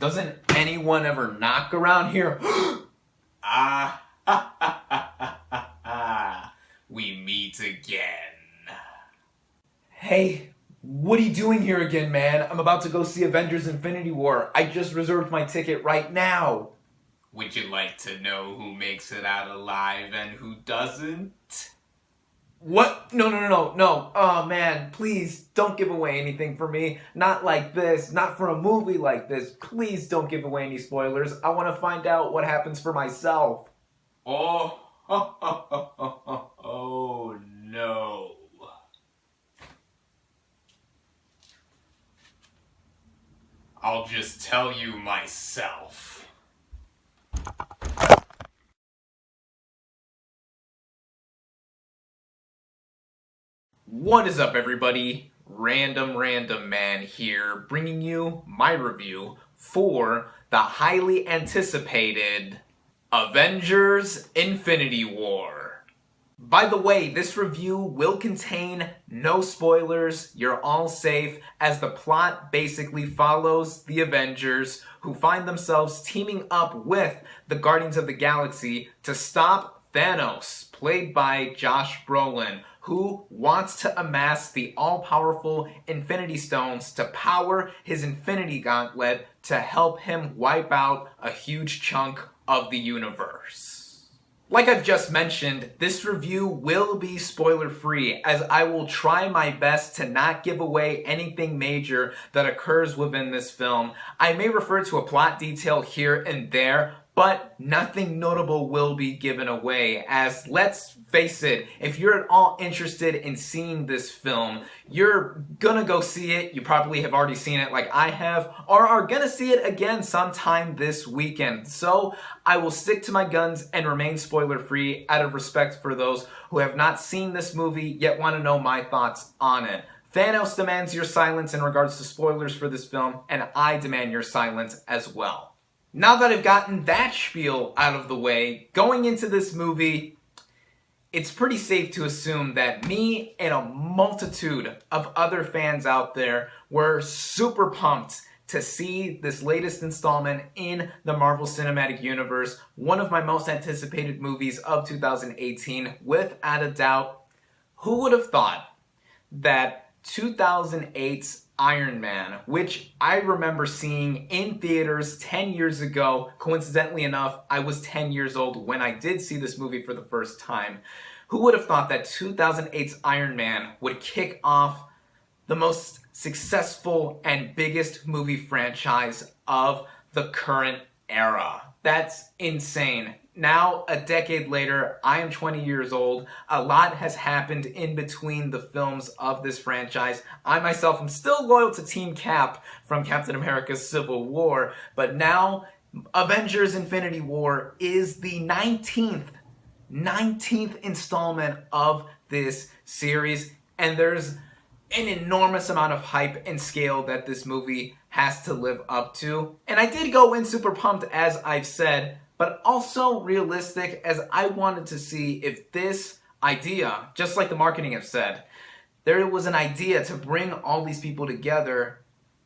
Doesn't anyone ever knock around here? We meet again. Hey, what are you doing here again, man? I'm about to go see Avengers Infinity War. I just reserved my ticket right now. Would you like to know who makes it out alive and who doesn't? What? No. Oh, man, please don't give away anything for me. Not like this. Not for a movie like this. Please don't give away any spoilers. I want to find out what happens for myself. Oh no. I'll just tell you myself. What is up, everybody? RandomRandomMan here, bringing you my review for the highly anticipated Avengers Infinity War. By the way, this review will contain no spoilers. You're all safe, as the plot basically follows the Avengers, who find themselves teaming up with the Guardians of the Galaxy to stop Thanos, played by Josh Brolin, who wants to amass the all-powerful Infinity Stones to power his Infinity Gauntlet to help him wipe out a huge chunk of the universe. Like I've just mentioned, this review will be spoiler-free, as I will try my best to not give away anything major that occurs within this film. I may refer to a plot detail here and there, but nothing notable will be given away, as let's face it, if you're at all interested in seeing this film, you're gonna go see it. You probably have already seen it like I have, or are gonna see it again sometime this weekend. So I will stick to my guns and remain spoiler-free out of respect for those who have not seen this movie yet want to know my thoughts on it. Thanos demands your silence in regards to spoilers for this film, and I demand your silence as well. Now that I've gotten that spiel out of the way, going into this movie, it's pretty safe to assume that me and a multitude of other fans out there were super pumped to see this latest installment in the Marvel Cinematic Universe, one of my most anticipated movies of 2018, without a doubt. Who would have thought that 2008's Iron Man, which I remember seeing in theaters 10 years ago. Coincidentally enough, I was 10 years old when I did see this movie for the first time. Who would have thought that 2008's Iron Man would kick off the most successful and biggest movie franchise of the current era? That's insane. Now, a decade later, I am 20 years old. A lot has happened in between the films of this franchise. I myself am still loyal to Team Cap from Captain America's Civil War, but now Avengers Infinity War is the 19th installment of this series, and there's an enormous amount of hype and scale that this movie has to live up to. And I did go in super pumped, as I've said, but also realistic, as I wanted to see if this idea, just like the marketing have said, there was an idea to bring all these people together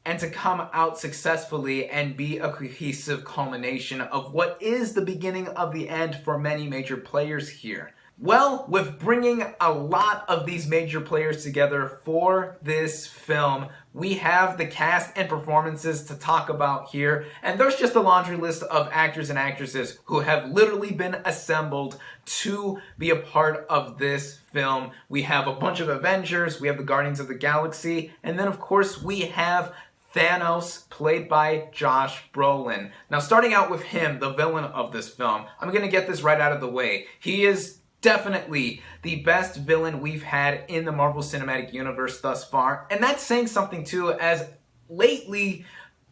and to come out successfully and be a cohesive culmination of what is the beginning of the end for many major players here. Well, with bringing a lot of these major players together for this film, we have the cast and performances to talk about here, and there's just a laundry list of actors and actresses who have literally been assembled to be a part of this film. We have a bunch of Avengers, we have the Guardians of the Galaxy, and then of course we have Thanos, played by Josh Brolin. Now, starting out with him, the villain of this film, I'm going to get this right out of the way. He is definitely the best villain we've had in the Marvel Cinematic Universe thus far. And that's saying something too, as lately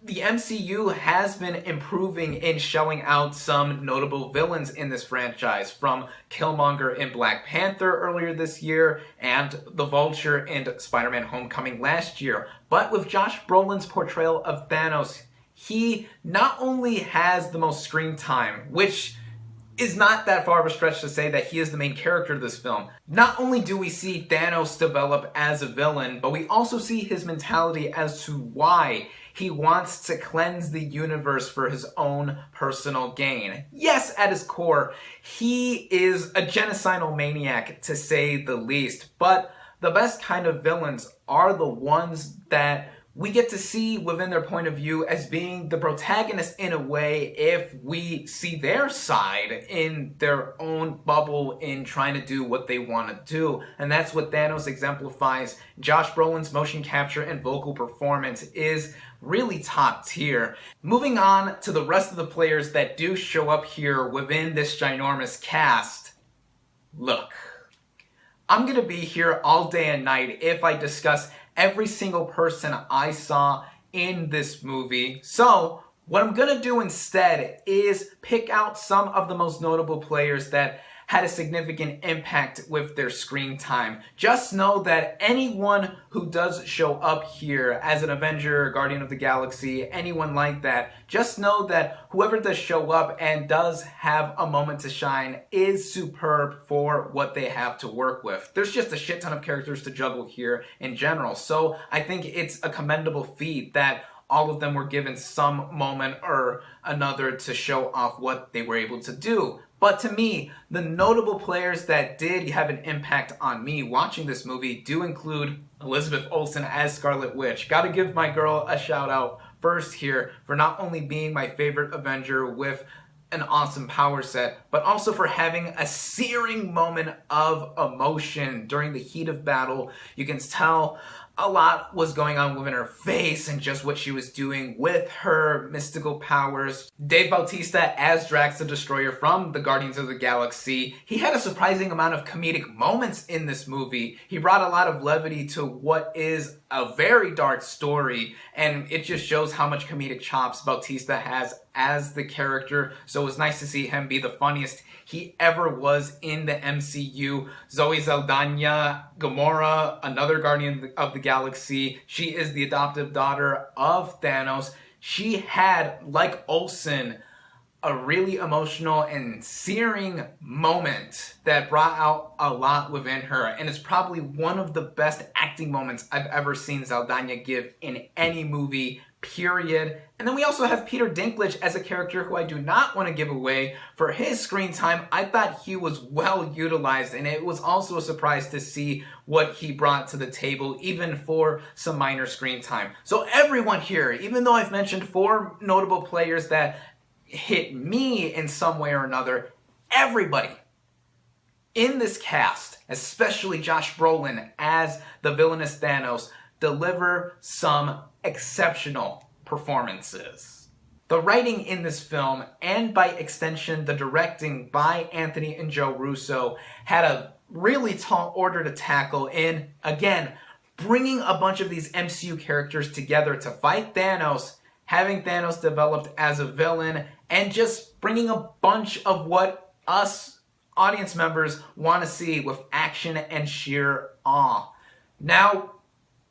the MCU has been improving in shelling out some notable villains in this franchise, from Killmonger in Black Panther earlier this year and the Vulture in Spider-Man Homecoming last year. But with Josh Brolin's portrayal of Thanos, he not only has the most screen time, which is not that far of a stretch to say that he is the main character of this film. Not only do we see Thanos develop as a villain, but we also see his mentality as to why He wants to cleanse the universe for his own personal gain. Yes, at his core, he is a genocidal maniac, to say the least. But the best kind of villains are the ones that we get to see within their point of view as being the protagonist in a way if we see their side in their own bubble in trying to do what they want to do. And that's what Thanos exemplifies. Josh Brolin's motion capture and vocal performance is really top tier. Moving on to the rest of the players that do show up here within this ginormous cast. Look, I'm gonna be here all day and night if I discuss every single person I saw in this movie. So what I'm gonna do instead is pick out some of the most notable players that had a significant impact with their screen time. Just know that anyone who does show up here as an Avenger, Guardian of the Galaxy, anyone like that, just know that whoever does show up and does have a moment to shine is superb for what they have to work with. There's just a shit ton of characters to juggle here in general, so I think it's a commendable feat that all of them were given some moment or another to show off what they were able to do. But to me, the notable players that did have an impact on me watching this movie do include Elizabeth Olsen as Scarlet Witch. Gotta give my girl a shout out first here for not only being my favorite Avenger with an awesome power set, but also for having a searing moment of emotion during the heat of battle. You can tell a lot was going on within her face and just what she was doing with her mystical powers. Dave Bautista as Drax the Destroyer from the Guardians of the Galaxy. He had a surprising amount of comedic moments in this movie. He brought a lot of levity to what is a very dark story, and it just shows how much comedic chops Bautista has as the character. So it was nice to see him be the funniest he ever was in the MCU. Zoe Saldana, Gamora, another Guardian of the Galaxy. She is the adoptive daughter of Thanos. She had, like Olsen, a really emotional and searing moment that brought out a lot within her. And it's probably one of the best acting moments I've ever seen Saldana give in any movie, period. And then we also have Peter Dinklage as a character who I do not want to give away for his screen time. I thought he was well utilized, and it was also a surprise to see what he brought to the table, even for some minor screen time. So everyone here, even though I've mentioned 4 notable players that hit me in some way or another, everybody in this cast, especially Josh Brolin as the villainous Thanos, deliver some exceptional performances. The writing in this film, and by extension the directing by Anthony and Joe Russo, had a really tall order to tackle in, again, bringing a bunch of these MCU characters together to fight Thanos, having Thanos developed as a villain, and just bringing a bunch of what us audience members want to see with action and sheer awe. Now,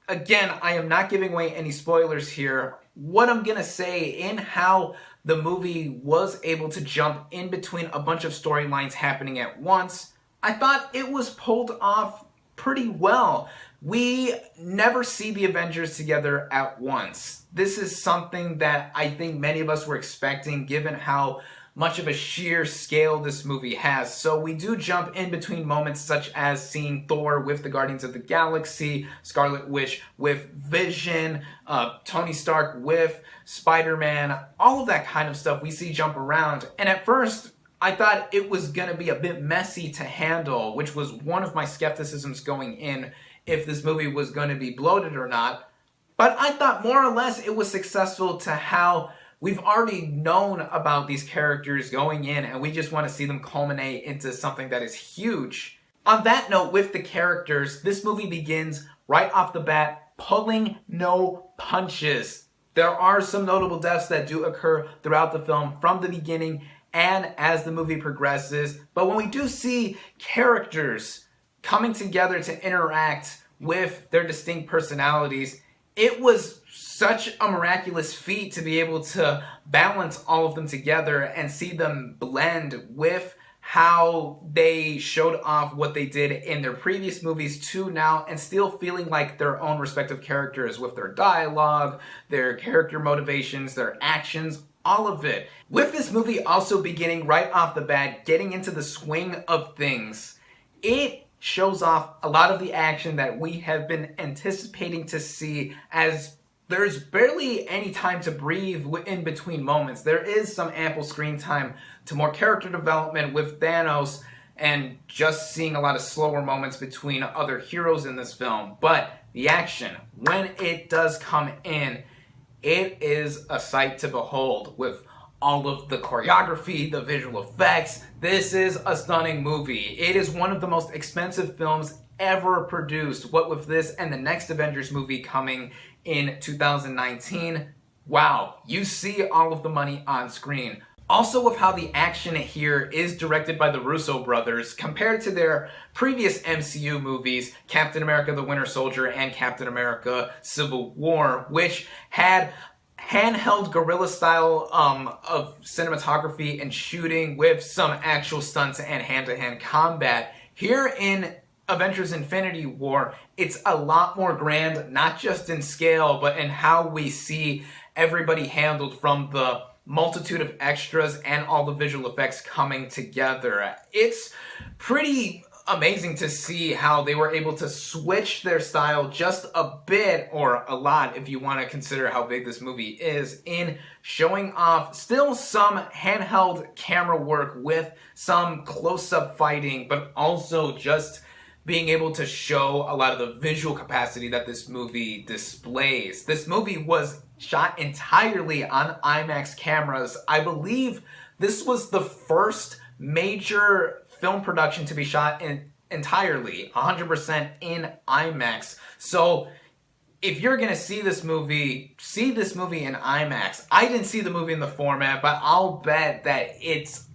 again, I am not giving away any spoilers here. What I'm going to say in how the movie was able to jump in between a bunch of storylines happening at once, I thought it was pulled off pretty well. We never see the Avengers together at once. This is something that I think many of us were expecting given how much of a sheer scale this movie has. So we do jump in between moments such as seeing Thor with the Guardians of the Galaxy, Scarlet Witch with Vision, Tony Stark with Spider-Man, all of that kind of stuff we see jump around. And at first, I thought it was going to be a bit messy to handle, which was one of my skepticisms going in, if this movie was going to be bloated or not. But I thought more or less it was successful to how we've already known about these characters going in, and we just want to see them culminate into something that is huge. On that note, with the characters, this movie begins right off the bat, pulling no punches. There are some notable deaths that do occur throughout the film from the beginning and as the movie progresses. But when we do see characters coming together to interact with their distinct personalities, it was such a miraculous feat to be able to balance all of them together and see them blend with how they showed off what they did in their previous movies to now, and still feeling like their own respective characters with their dialogue, their character motivations, their actions, all of it. With this movie also beginning right off the bat, getting into the swing of things, it shows off a lot of the action that we have been anticipating to see, as there's barely any time to breathe in between moments. There is some ample screen time to more character development with Thanos, and just seeing a lot of slower moments between other heroes in this film. But the action, when it does come in, it is a sight to behold with all of the choreography, the visual effects. This is a stunning movie. It is one of the most expensive films ever produced. What with this and the next Avengers movie coming in 2019, wow, you see all of the money on screen. Also with how the action here is directed by the Russo brothers compared to their previous MCU movies, Captain America the Winter Soldier and Captain America Civil War, which had handheld guerrilla style of cinematography and shooting with some actual stunts and hand-to-hand combat. Here in Avengers Infinity War, it's a lot more grand, not just in scale, but in how we see everybody handled, from the multitude of extras and all the visual effects coming together. It's pretty amazing to see how they were able to switch their style just a bit, or a lot if you want to consider how big this movie is, in showing off still some handheld camera work with some close-up fighting, but also just being able to show a lot of the visual capacity that this movie displays. This movie was shot entirely on IMAX cameras. I believe this was the first major film production to be shot entirely 100% in IMAX. So if you're gonna see this movie in IMAX. I didn't see the movie in the format, but I'll bet that it's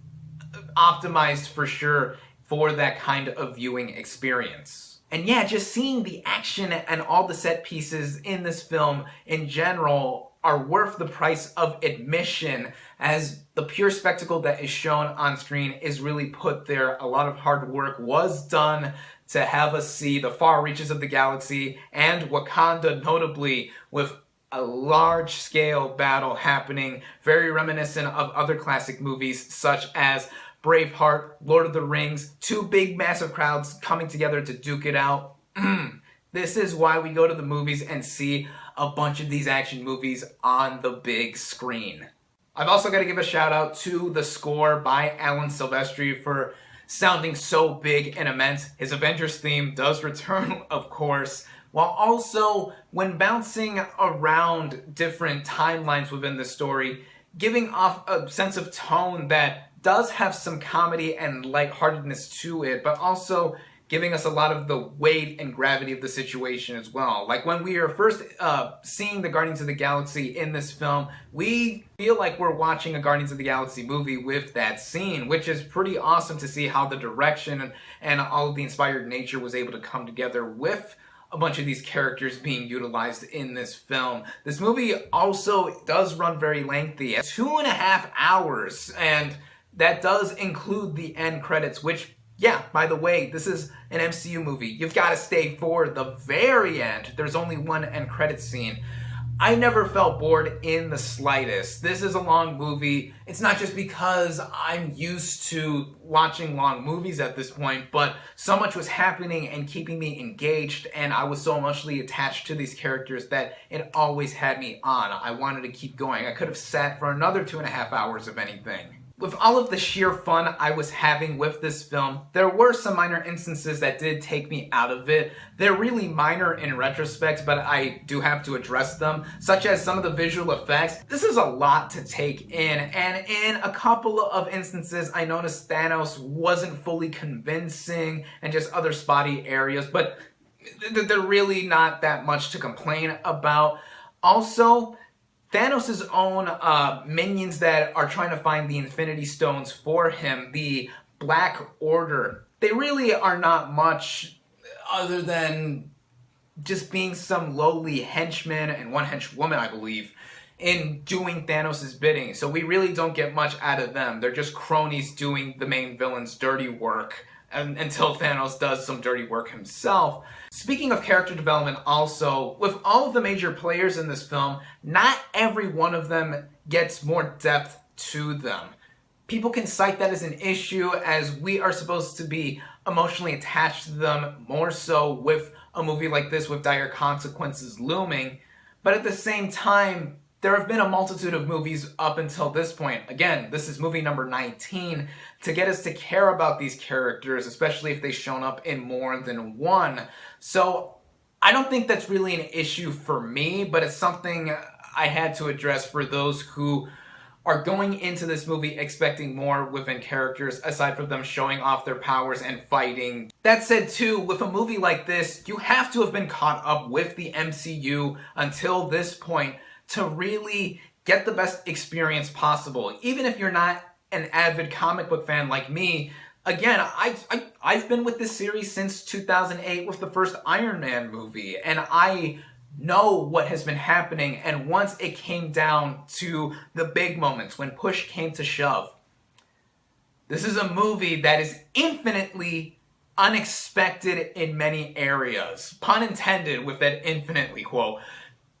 optimized for sure for that kind of viewing experience. And yeah, just seeing the action and all the set pieces in this film in general are worth the price of admission, as the pure spectacle that is shown on screen is really put there. A lot of hard work was done to have us see the far reaches of the galaxy and Wakanda, notably, with a large-scale battle happening, very reminiscent of other classic movies such as Braveheart, Lord of the Rings, two big massive crowds coming together to duke it out. This is why we go to the movies and see a bunch of these action movies on the big screen. I've also got to give a shout out to the score by Alan Silvestri for sounding so big and immense. His Avengers theme does return, of course, while also, when bouncing around different timelines within the story, giving off a sense of tone that does have some comedy and lightheartedness to it, but also giving us a lot of the weight and gravity of the situation as well. Like when we are first seeing the Guardians of the Galaxy in this film, we feel like we're watching a Guardians of the Galaxy movie with that scene, which is pretty awesome to see how the direction and all of the inspired nature was able to come together with a bunch of these characters being utilized in this film. This movie also does run very lengthy, at 2.5 hours, and that does include the end credits, which, yeah, by the way, this is an MCU movie. You've got to stay for the very end. There's only one end credit scene. I never felt bored in the slightest. This is a long movie. It's not just because I'm used to watching long movies at this point, but so much was happening and keeping me engaged, and I was so emotionally attached to these characters that it always had me on. I wanted to keep going. I could have sat for another 2.5 hours of anything. With all of the sheer fun I was having with this film, there were some minor instances that did take me out of it. They're really minor in retrospect, but I do have to address them, such as some of the visual effects. This is a lot to take in, and in a couple of instances, I noticed Thanos wasn't fully convincing and just other spotty areas, but they're really not that much to complain about. Also, Thanos' own minions that are trying to find the Infinity Stones for him, the Black Order, they really are not much other than just being some lowly henchmen and one henchwoman, I believe. in doing Thanos' bidding. So we really don't get much out of them. They're just cronies doing the main villain's dirty work until Thanos does some dirty work himself. Speaking of character development also, with all of the major players in this film, not every one of them gets more depth to them. People can cite that as an issue, as we are supposed to be emotionally attached to them, more so with a movie like this with dire consequences looming. But at the same time, there have been a multitude of movies up until this point. Again, this is movie number 19, to get us to care about these characters, especially if they've shown up in more than one. So I don't think that's really an issue for me, but it's something I had to address for those who are going into this movie expecting more within characters aside from them showing off their powers and fighting. That said too, with a movie like this, you have to have been caught up with the MCU until this point to really get the best experience possible. Even if you're not an avid comic book fan like me, again, I've been with this series since 2008 with the first Iron Man movie, and I know what has been happening. And once it came down to the big moments, when push came to shove, this is a movie that is infinitely unexpected in many areas. Pun intended with that infinitely quote.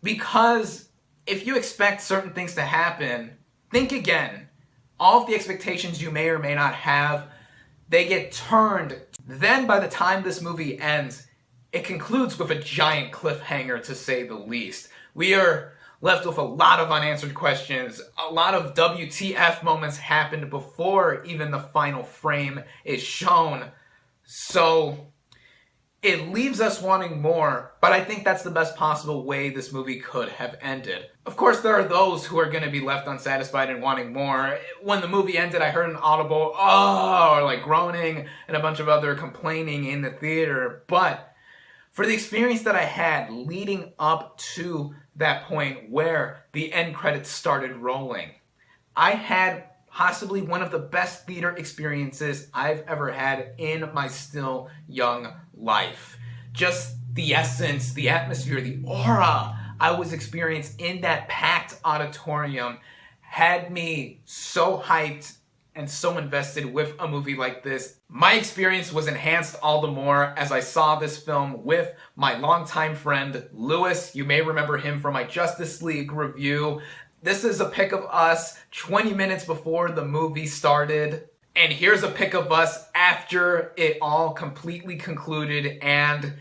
Because if you expect certain things to happen, think again. All of the expectations you may or may not have, they get turned. Then by the time this movie ends, it concludes with a giant cliffhanger, to say the least. We are left with a lot of unanswered questions. A lot of WTF moments happened before even the final frame is shown. So it leaves us wanting more, but I think that's the best possible way this movie could have ended. Of course, there are those who are going to be left unsatisfied and wanting more. When the movie ended, I heard an audible, oh, or like groaning and a bunch of other complaining in the theater. But for the experience that I had leading up to that point where the end credits started rolling, I had possibly one of the best theater experiences I've ever had in my still young life. Just the essence, the atmosphere, the aura I was experiencing in that packed auditorium had me so hyped and so invested with a movie like this. My experience was enhanced all the more as I saw this film with my longtime friend, Lewis. You may remember him from my Justice League review. This is a pic of us 20 minutes before the movie started. And here's a pic of us after it all completely concluded. And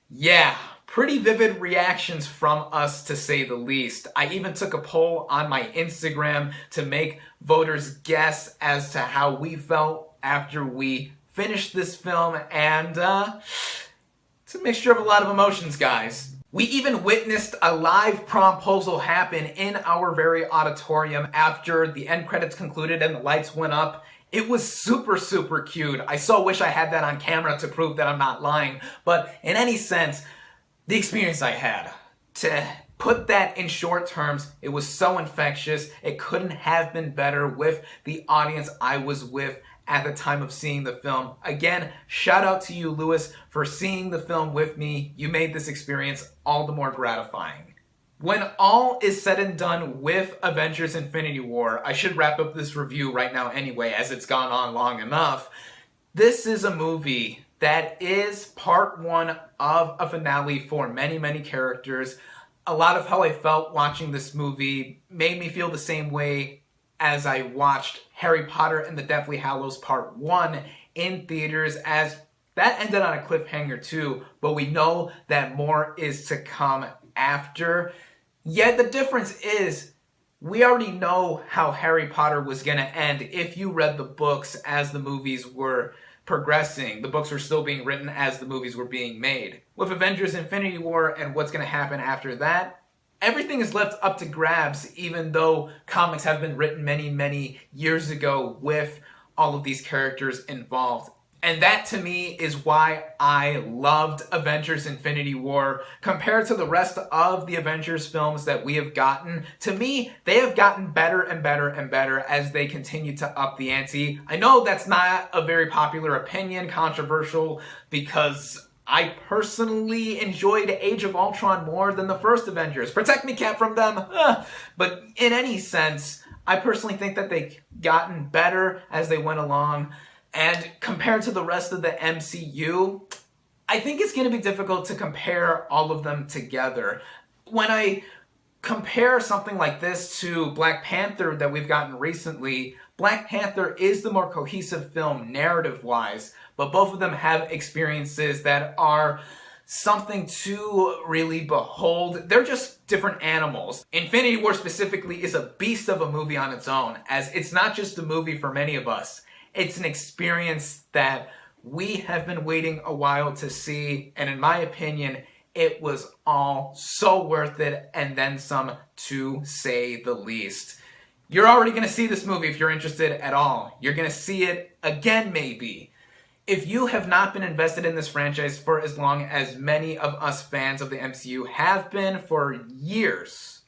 yeah, pretty vivid reactions from us, to say the least. I even took a poll on my Instagram to make voters guess as to how we felt after we finished this film, and it's a mixture of a lot of emotions, guys. We even witnessed a live promposal happen in our very auditorium after the end credits concluded and the lights went up. It was super, super cute. I so wish I had that on camera to prove that I'm not lying, but in any sense, the experience I had, to put that in short terms, it was so infectious. It couldn't have been better with the audience I was with at the time of seeing the film. Again, shout out to you, Lewis, for seeing the film with me. You made this experience all the more gratifying. When all is said and done with Avengers Infinity War, I should wrap up this review right now anyway, as it's gone on long enough. This is a movie that is part one of a finale for many, many characters. A lot of how I felt watching this movie made me feel the same way as I watched Harry Potter and the Deathly Hallows Part 1 in theaters, as that ended on a cliffhanger too, but we know that more is to come after. Yet the difference is, we already know how Harry Potter was going to end if you read the books as the movies were progressing. The books were still being written as the movies were being made. With Avengers Infinity War and what's going to happen after that, everything is left up to grabs, even though comics have been written many, many years ago with all of these characters involved. And that, to me, is why I loved Avengers Infinity War. Compared to the rest of the Avengers films that we have gotten, to me, they have gotten better and better and better as they continue to up the ante. I know that's not a very popular opinion, controversial, because I personally enjoyed Age of Ultron more than the first Avengers. Protect me, Cap, from them! But in any sense, I personally think that they've gotten better as they went along. And compared to the rest of the MCU, I think it's going to be difficult to compare all of them together. When I compare something like this to Black Panther that we've gotten recently, Black Panther is the more cohesive film narrative-wise, but both of them have experiences that are something to really behold. They're just different animals. Infinity War specifically is a beast of a movie on its own, as it's not just a movie for many of us. It's an experience that we have been waiting a while to see, and in my opinion, it was all so worth it, and then some, to say the least. You're already going to see this movie if you're interested at all. You're going to see it again, maybe. If you have not been invested in this franchise for as long as many of us fans of the MCU have been for years,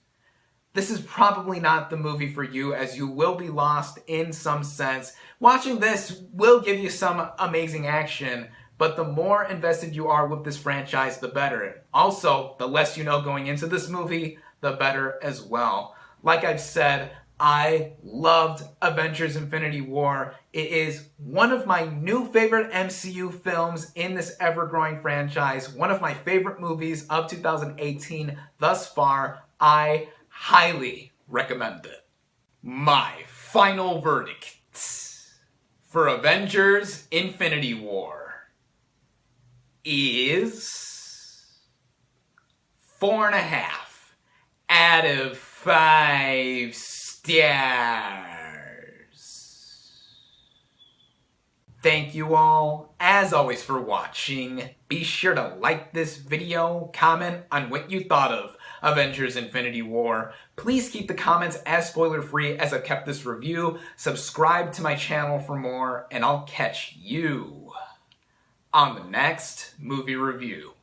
this is probably not the movie for you, as you will be lost in some sense. Watching this will give you some amazing action, but the more invested you are with this franchise, the better. Also, the less you know going into this movie, the better as well. Like I've said, I loved Avengers Infinity War. It is one of my new favorite MCU films in this ever-growing franchise. One of my favorite movies of 2018 thus far. I highly recommend it. My final verdict for Avengers Infinity War is 4.5 out of 5 stars. Thank you all, as always, for watching. Be sure to like this video, comment on what you thought of Avengers Infinity War. Please keep the comments as spoiler-free as I've kept this review. Subscribe to my channel for more, and I'll catch you on the next movie review.